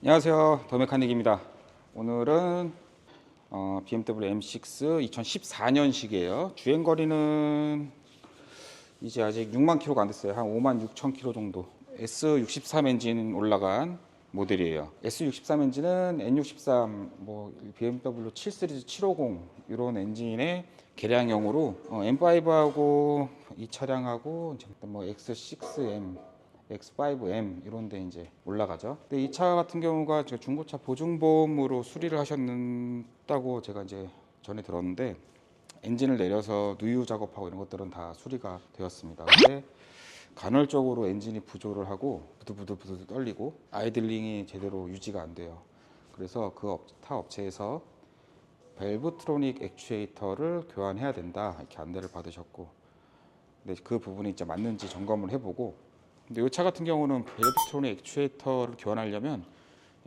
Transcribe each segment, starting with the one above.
안녕하세요, 더메카닉입니다. 오늘은 BMW M6 2014년식이에요. 주행거리는 이제 아직 6만 킬로가 안 됐어요. 한 5만 6천 킬로 정도. S63 엔진 올라간 모델이에요. S63 엔진은 N63, BMW 7 시리즈 750 이런 엔진의 개량형으로 M5하고 이 차량하고 X6M, X5M 이런 데 이제 올라가죠. 근데 이 차 같은 경우가 제가 중고차 보증보험으로 수리를 하셨다고 제가 이제 전에 들었는데, 엔진을 내려서 누유 작업하고 이런 것들은 다 수리가 되었습니다. 근데 간헐적으로 엔진이 부조를 하고 부들부들 떨리고 아이들링이 제대로 유지가 안 돼요. 그래서 그 타 업체에서 밸브트로닉 액추에이터를 교환해야 된다 이렇게 안내를 받으셨고, 근데 그 부분이 이제 맞는지 점검을 해보고, 근데 이 차 같은 경우는 밸브트로닉 액추에이터를 교환하려면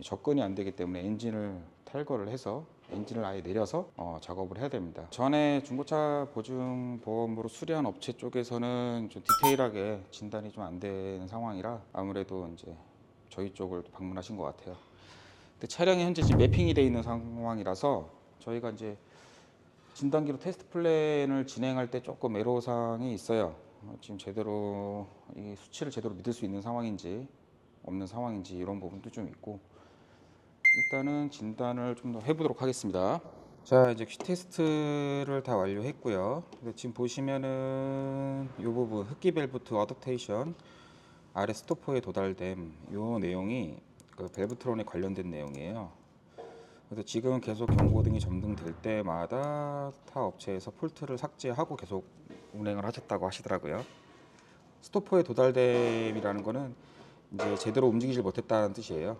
접근이 안 되기 때문에 엔진을 탈거를 해서 엔진을 아예 내려서 작업을 해야 됩니다. 전에 중고차 보증보험으로 수리한 업체 쪽에서는 좀 디테일하게 진단이 좀 안 되는 상황이라 아무래도 이제 저희 쪽을 방문하신 것 같아요. 근데 차량이 현재 지금 매핑이 되어 있는 상황이라서 저희가 이제 진단기로 테스트 플랜을 진행할 때 조금 애로사항이 있어요. 지금 제대로 이 수치를 제대로 믿을 수 있는 상황인지 없는 상황인지 이런 부분도 좀 있고, 일단은 진단을 좀 더 해보도록 하겠습니다. 자, 이제 퀴 테스트를 다 완료했고요. 지금 보시면은 이 부분 흡기 밸브트 어댑테이션 아래 스토퍼에 도달됨, 이 내용이 그 밸브트론에 관련된 내용이에요. 그래서 지금 계속 경고등이 점등될 때마다 타 업체에서 폴트를 삭제하고 계속 운행을 하셨다고 하시더라고요. 스토퍼에 도달됨이라는 거는 이제 제대로 움직이질 못했다는 뜻이에요.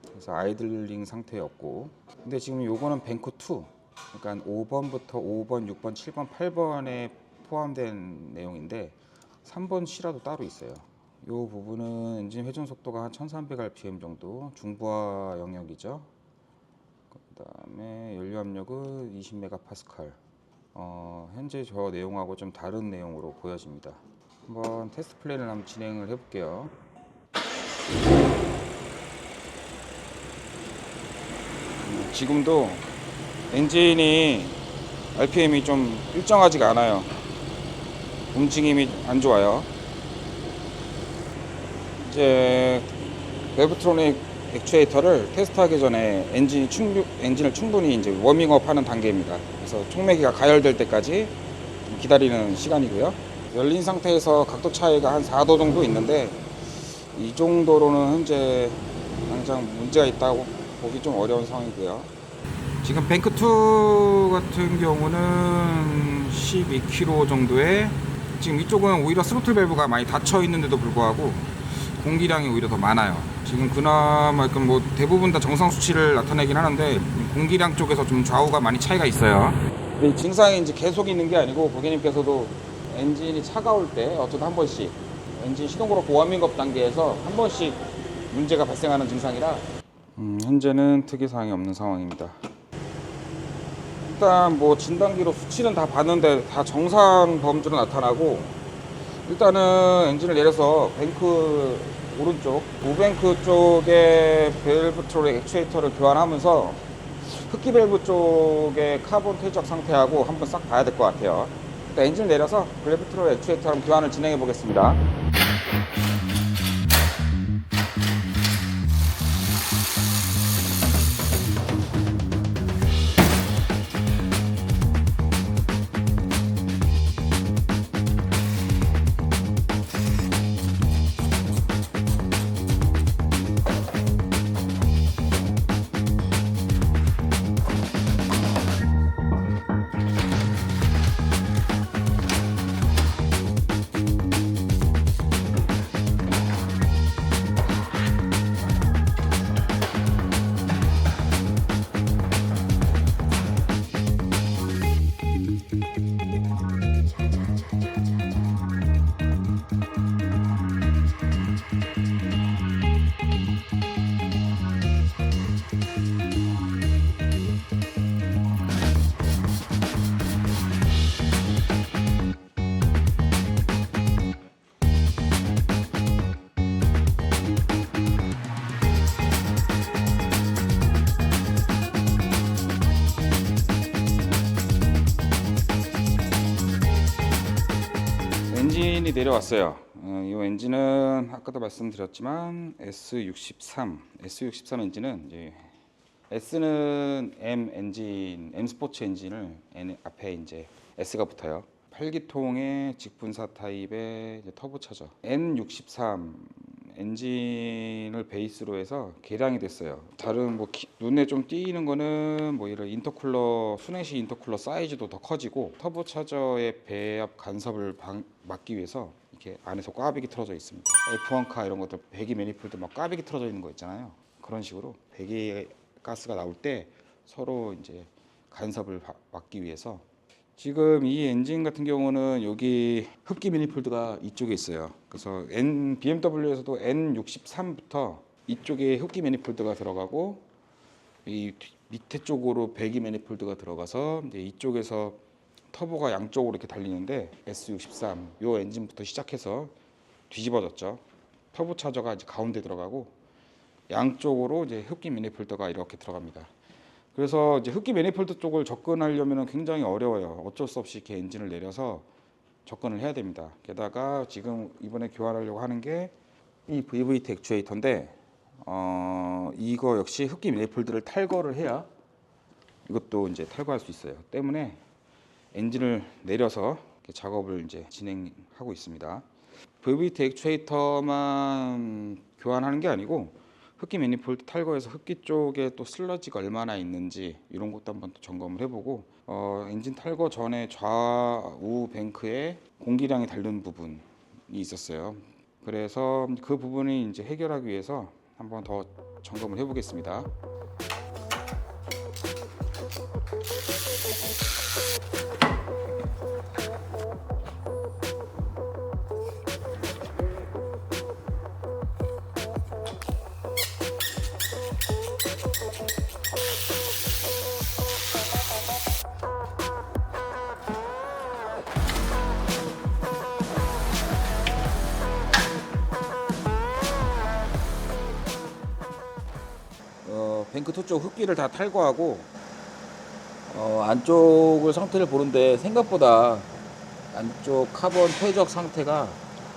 그래서 아이들링 상태였고, 근데 지금 요거는 뱅크 2, 그러니까 5번부터 5번, 6번, 7번, 8번에 포함된 내용인데 3번 C라도 따로 있어요. 요 부분은 엔진 회전 속도가 한 1300rpm 정도, 중부하 영역이죠. 그다음에 연료 압력은 20메가파스칼. 현재 저 내용하고 좀 다른 내용으로 보여집니다. 한번 테스트 플랜을 한번 진행을 해볼게요. 지금도 엔진이 RPM이 좀 일정하지가 않아요. 움직임이 안 좋아요. 이제 밸브트로닉 액추에이터를 테스트하기 전에 엔진을 충분히 이제 워밍업 하는 단계입니다. 그래서 촉매기가 가열될 때까지 기다리는 시간이고요. 열린 상태에서 각도 차이가 한 4도 정도 있는데, 이 정도로는 현재 당장 문제가 있다고 보기 좀 어려운 상황이고요. 지금 뱅크2 같은 경우는 12km 정도에, 지금 이쪽은 오히려 스로틀 밸브가 많이 닫혀 있는데도 불구하고 공기량이 오히려 더 많아요. 지금 그나마 대부분 다 정상 수치를 나타내긴 하는데 공기량 쪽에서 좀 좌우가 많이 차이가 있어요. 이 증상이 이제 계속 있는 게 아니고, 고객님께서도 엔진이 차가울 때 어쩌다 한 번씩 엔진 시동 걸었고 워밍업 단계에서 한 번씩 문제가 발생하는 증상이라 현재는 특이사항이 없는 상황입니다. 일단 진단기로 수치는 다 봤는데 다 정상 범주로 나타나고, 일단은 엔진을 내려서 뱅크 오른쪽 우뱅크 쪽에 밸브트로닉 액추에이터를 교환하면서 흡기 밸브 쪽의 카본 퇴적 상태하고 한번 싹 봐야 될 것 같아요. 일단 엔진을 내려서 밸브트로닉 액추에이터 교환을 진행해 보겠습니다. 엔진이 내려왔어요. 이 엔진은 아까도 말씀드렸지만 S63 엔진은 이제 S는 M 엔진, M 스포츠 엔진을 N 앞에 이제 S가 붙어요. 8기통의 직분사 타입의 터보차저 N63 엔진을 베이스로 해서 개량이 됐어요. 다른 뭐 눈에 좀 띄는 거는 뭐 이런 인터쿨러, 순행식 인터쿨러 사이즈도 더 커지고 터보차저의 배압 간섭을 막기 위해서 이렇게 안에서 꽈배기 틀어져 있습니다. F1카 이런 것들 배기 매니폴드 막 꽈배기 틀어져 있는 거 있잖아요. 그런 식으로 배기 가스가 나올 때 서로 이제 간섭을 막기 위해서 지금 이 엔진 같은 경우는 여기 흡기 매니폴드가 이쪽에 있어요. 그래서 BMW에서도 N63부터 이쪽에 흡기 매니폴드가 들어가고 이 밑에 쪽으로 배기 매니폴드가 들어가서 이제 이쪽에서 터보가 양쪽으로 이렇게 달리는데 S63 요 엔진부터 시작해서 뒤집어졌죠. 터보 차저가 이제 가운데 들어가고 양쪽으로 이제 흡기 매니폴드가 이렇게 들어갑니다. 그래서 이제 흡기 매니폴드 쪽을 접근하려면 굉장히 어려워요. 어쩔 수 없이 이렇게 엔진을 내려서 접근을 해야 됩니다. 게다가 지금 이번에 교환하려고 하는 게 이 VVT 액추에이터인데 이거 역시 흡기 매니폴드를 탈거를 해야 이것도 이제 탈거할 수 있어요. 때문에 엔진을 내려서 작업을 이제 진행하고 있습니다. VVT 액추에이터만 교환하는 게 아니고 흡기 매니폴드 탈거해서 흡기 쪽에 또 슬러지가 얼마나 있는지 이런 것도 한번 또 점검을 해보고 엔진 탈거 전에 좌우 뱅크에 공기량이 다른 부분이 있었어요. 그래서 그 부분이 이제 해결하기 위해서 한번 더 점검을 해보겠습니다. 뱅크 투 쪽 흡기를 다 탈거하고 안쪽을 상태를 보는데 생각보다 안쪽 카본 퇴적 상태가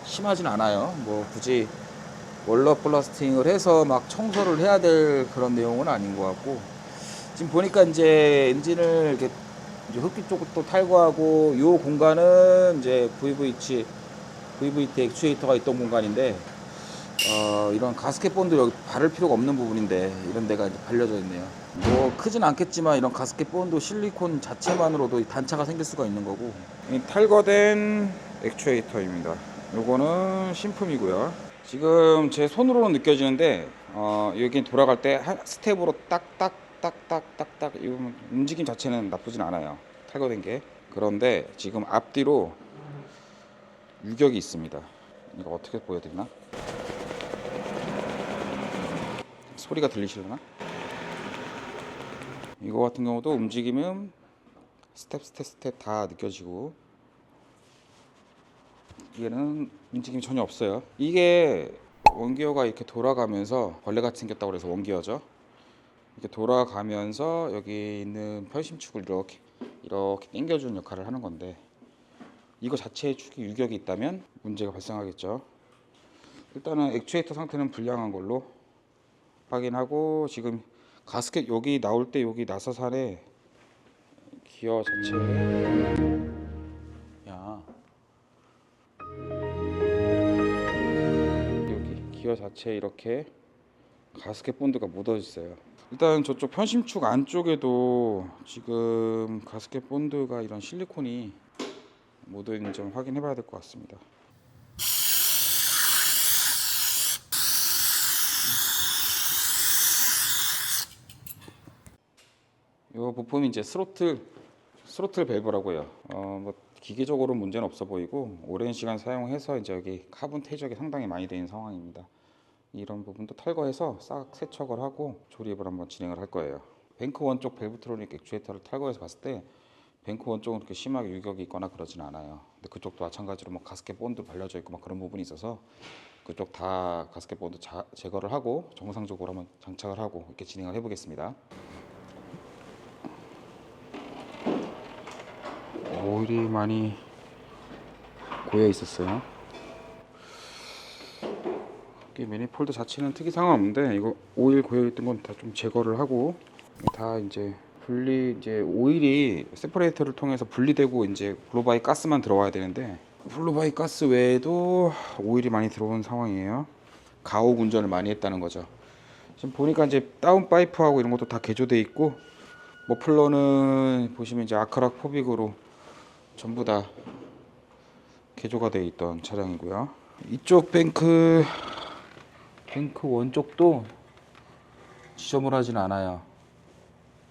심하진 않아요. 뭐 굳이 월러 플라스팅을 해서 막 청소를 해야 될 그런 내용은 아닌 것 같고 지금 보니까 이제 엔진을 이렇게 이제 흡기 쪽도 탈거하고 요 공간은 이제 VVT 액추에이터가 있던 공간인데 이런 가스켓 본드 여기 바를 필요가 없는 부분인데 이런 데가 이제 발려져 있네요. 뭐 크진 않겠지만 이런 가스켓 본드 실리콘 자체만으로도 단차가 생길 수가 있는 거고 이 탈거된 액추에이터입니다. 요거는 신품이고요. 지금 제 손으로는 느껴지는데 여기 돌아갈 때 한 스텝으로 딱딱딱딱딱딱 이 움직임 자체는 나쁘진 않아요. 탈거된 게. 그런데 지금 앞뒤로 유격이 있습니다. 이거 어떻게 보여드리나? 소리가 들리시려나? 이거 같은 경우도 움직임은 스텝 다 느껴지고 얘는 움직임이 전혀 없어요. 이게 원기어가 이렇게 돌아가면서 벌레가 생겼다고 그래서 원기어죠. 이렇게 돌아가면서 여기 있는 편심축을 이렇게 당겨주는 역할을 하는 건데 이거 자체의 축에 유격이 있다면 문제가 발생하겠죠. 일단은 액추에이터 상태는 불량한 걸로 확인하고 지금 가스켓 여기 나올 때 여기 나사산에 기어 자체에 여기 기어 자체에 이렇게 가스켓 본드가 묻어 있어요. 일단 저쪽 편심축 안쪽에도 지금 가스켓 본드가 이런 실리콘이 묻어 있는지 좀 확인해 봐야 될 것 같습니다. 이 부품이 이제 스로틀 밸브라고 해요. 뭐 기계적으로 문제는 없어 보이고 오랜 시간 사용해서 이제 여기 카본 퇴적이 상당히 많이 되는 상황입니다. 이런 부분도 탈거해서 싹 세척을 하고 조립을 한번 진행을 할 거예요. 뱅크 원 쪽 밸브트로닉 액추에이터를 탈거해서 봤을 때 뱅크 원 쪽은 그렇게 심하게 유격이 있거나 그러진 않아요. 근데 그쪽도 마찬가지로 뭐 가스켓 본드 발려져 있고 막 그런 부분이 있어서 그쪽 다 가스켓 본드 제거를 하고 정상적으로 한번 장착을 하고 이렇게 진행을 해보겠습니다. 오일이 많이 고여 있었어요. 이게 매니폴드 자체는 특이사항은 없는데 이거 오일 고여있던 건 다 좀 제거를 하고 다 이제 이제 오일이 세퍼레이터를 통해서 분리되고 이제 블로바이 가스만 들어와야 되는데 블로바이 가스 외에도 오일이 많이 들어온 상황이에요. 가옥 운전을 많이 했다는 거죠. 지금 보니까 이제 다운 파이프하고 이런 것도 다 개조돼 있고 머플러는 보시면 이제 아크락 포빅으로 전부 다 개조가 되어 있던 차량이고요. 이쪽 뱅크 원 쪽도 지저분하진 않아요.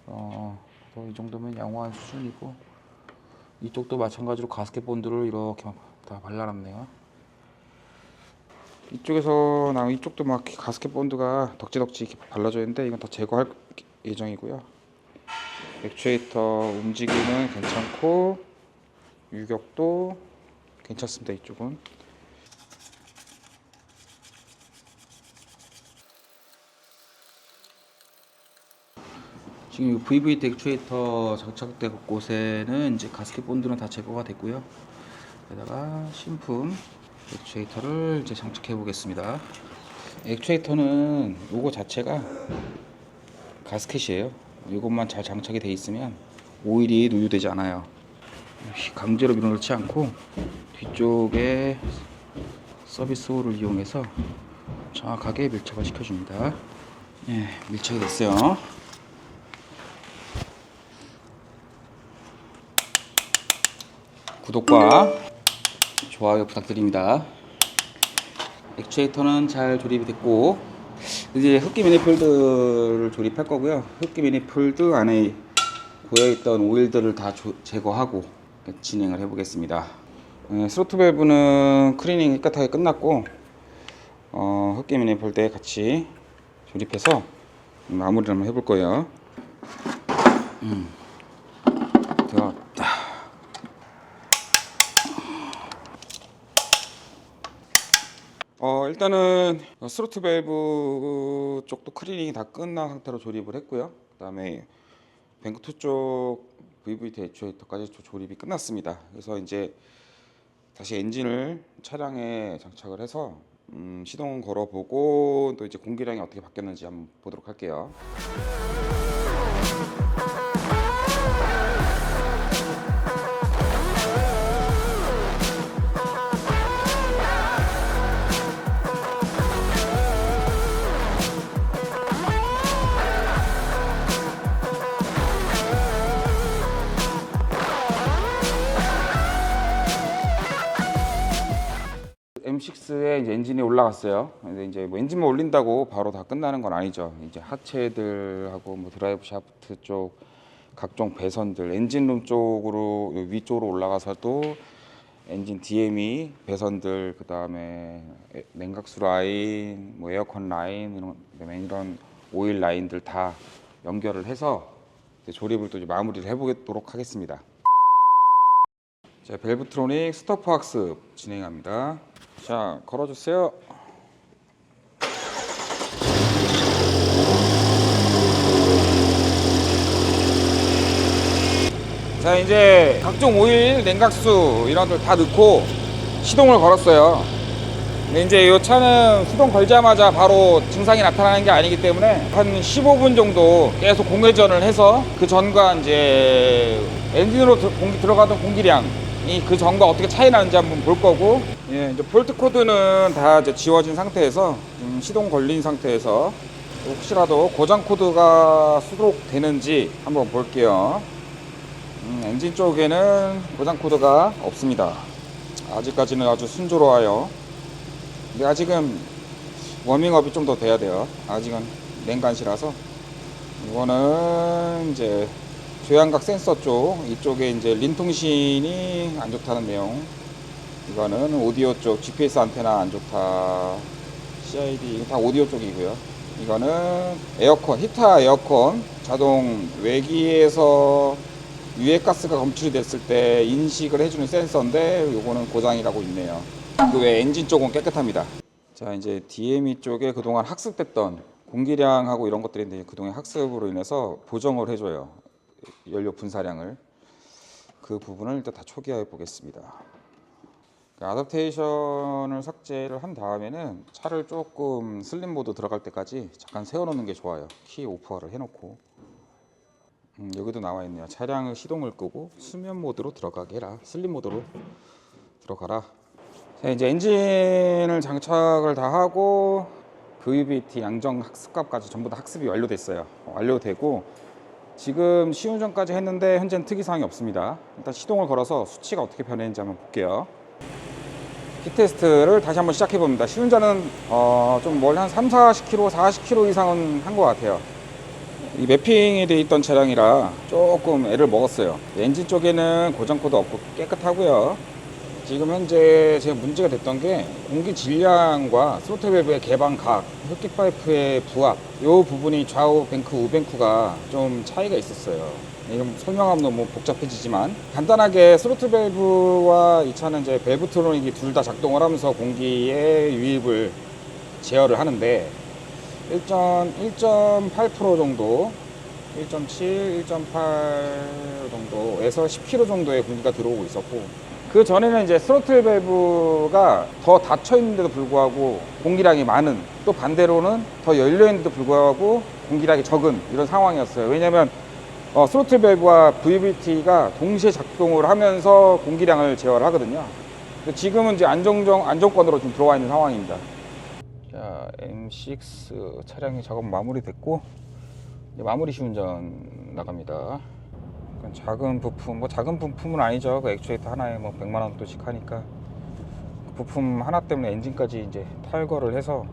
이 정도면 양호한 수준이고 이쪽도 마찬가지로 가스켓 본드를 이렇게 다 발라놨네요. 이쪽에서 나온 이쪽도 막 가스켓 본드가 덕지덕지 이렇게 발라져 있는데 이건 다 제거할 예정이고요. 액추에이터 움직임은 괜찮고 유격도 괜찮습니다. 이쪽은 지금 이 VV 액추에이터 장착된 곳에는 이제 가스켓 본드는 다 제거가 됐고요. 여기다가 신품 액추에이터를 이제 장착해 보겠습니다. 액추에이터는 요거 자체가 가스켓이에요. 이것만 잘 장착이 돼 있으면 오일이 누유되지 않아요. 강제로 밀어넣지 않고 뒤쪽에 서비스 홀을 이용해서 정확하게 밀착을 시켜줍니다. 예, 밀착이 됐어요. 구독과 좋아요 부탁드립니다. 액추에이터는 잘 조립이 됐고 이제 흡기 매니폴드를 조립할 거고요. 흡기 매니폴드 안에 고여있던 오일들을 다 제거하고 진행을 해보겠습니다. 스로틀 밸브는 클리닝 깨끗하게 끝났고 흡기 매니폴드에 같이 조립해서 마무리를 한번 해볼 거예요. 일단은 스로틀 밸브 쪽도 클리닝이 다 끝난 상태로 조립을 했고요. 그 다음에 뱅크2 쪽 VVT 액추에이터까지 조립이 끝났습니다. 그래서 이제 다시 엔진을 차량에 장착을 해서 시동 걸어보고 또 이제 공기량이 어떻게 바뀌었는지 한번 보도록 할게요. M6에 이제 엔진이 올라갔어요. 근데 이제 뭐 엔진만 올린다고 바로 다 끝나는 건 아니죠. 이제 하체들하고 뭐 드라이브 샤프트 쪽 각종 배선들, 엔진룸 쪽으로 위쪽으로 올라가서도 엔진 DME 배선들, 그 다음에 냉각수 라인, 뭐 에어컨 라인 이런 오일 라인들 다 연결을 해서 조립을 또 이제 마무리를 해보도록 하겠습니다. 자, 밸브트로닉 스토프 학습 진행합니다. 자, 걸어주세요. 자, 이제 각종 오일, 냉각수 이런 것들 다 넣고 시동을 걸었어요. 근데 이제 이 차는 시동 걸자마자 바로 증상이 나타나는 게 아니기 때문에 한 15분 정도 계속 공회전을 해서 그 전과 이제 엔진으로 들어가던 공기량 그 전과 어떻게 차이 나는지 한번 볼 거고, 예, 이제 볼트 코드는 다 이제 지워진 상태에서 시동 걸린 상태에서 혹시라도 고장 코드가 수록되는지 한번 볼게요. 엔진 쪽에는 고장 코드가 없습니다. 아직까지는 아주 순조로워요. 근데 아직은 워밍업이 좀 더 돼야 돼요. 아직은 냉간시라서. 이거는 이제 조향각 센서 쪽, 이쪽에 이제 린 통신이 안 좋다는 내용. 이거는 오디오 쪽, GPS 안테나 안 좋다. CID, 이거 다 오디오 쪽이고요. 이거는 에어컨, 히터 에어컨, 자동 외기에서 유해가스가 검출이 됐을 때 인식을 해주는 센서인데, 요거는 고장이라고 있네요. 그 외 엔진 쪽은 깨끗합니다. 자, 이제 DME 쪽에 그동안 학습됐던 공기량하고 이런 것들인데, 그동안 학습으로 인해서 보정을 해줘요. 연료 분사량을. 그 부분을 일단 다 초기화해 보겠습니다. 어댑테이션을 삭제를 한 다음에는 차를 조금 슬림 모드 들어갈 때까지 잠깐 세워놓는 게 좋아요. 키 오프를 해놓고. 여기도 나와 있네요. 차량의 시동을 끄고 수면 모드로 들어가게 해라. 슬림 모드로 들어가라. 자, 이제 엔진을 장착을 다 하고 VVT 양정 학습값까지 전부 다 학습이 완료됐어요. 완료되고 지금 시운전까지 했는데 현재는 특이사항이 없습니다. 일단 시동을 걸어서 수치가 어떻게 변했는지 한번 볼게요. 피 테스트를 다시 한번 시작해 봅니다. 시운전은 좀 멀리 한 3, 40km, 40km 이상은 한 것 같아요. 이 매핑이 되어 있던 차량이라 조금 애를 먹었어요. 엔진 쪽에는 고장 코드 없고 깨끗하고요. 지금 현재 제가 문제가 됐던 게 공기 질량과 스로틀 밸브의 개방각, 흡기 파이프의 부합, 이 부분이 좌우 뱅크, 우뱅크가 좀 차이가 있었어요. 이건 설명하면 너무 복잡해지지만 간단하게 스로틀 밸브와 이 차는 이제 밸브 트로닉이 둘 다 작동을 하면서 공기의 유입을 제어를 하는데 1.8% 정도, 1.7, 1.8 정도에서 10km 정도의 공기가 들어오고 있었고 그 전에는 이제 스로틀 밸브가 더 닫혀 있는데도 불구하고 공기량이 많은, 또 반대로는 더 열려 있는데도 불구하고 공기량이 적은 이런 상황이었어요. 왜냐하면 스로틀 밸브와 VVT가 동시에 작동을 하면서 공기량을 제어를 하거든요. 지금은 이제 안정권으로 좀 들어와 있는 상황입니다. 자, M6 차량이 작업 마무리됐고 이제 마무리 시운전 나갑니다. 작은 부품, 뭐 작은 부품은 아니죠. 그 액추에이터 하나에 뭐 100만 원 또씩 하니까 그 부품 하나 때문에 엔진까지 이제 탈거를 해서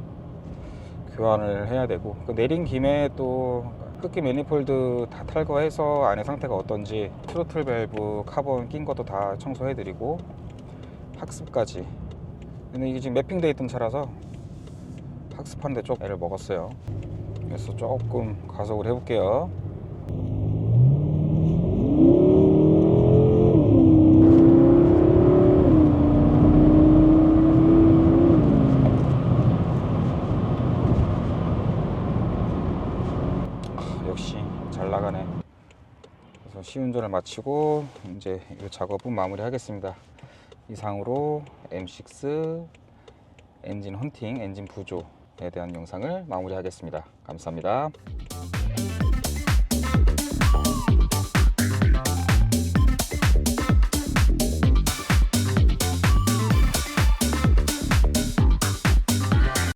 교환을 해야 되고 그 내린 김에 또 흡기 매니폴드 다 탈거해서 안에 상태가 어떤지 트로틀 밸브 카본 낀 것도 다 청소해 드리고 학습까지. 근데 이게 지금 매핑되어 있던 차라서 학습하는데 좀 애를 먹었어요. 그래서 조금 가속을 해볼게요. 역시 잘 나가네. 그래서 시운전을 마치고 이제 이 작업은 마무리하겠습니다. 이상으로 M6 엔진 헌팅, 엔진 부조에 대한 영상을 마무리하겠습니다. 감사합니다.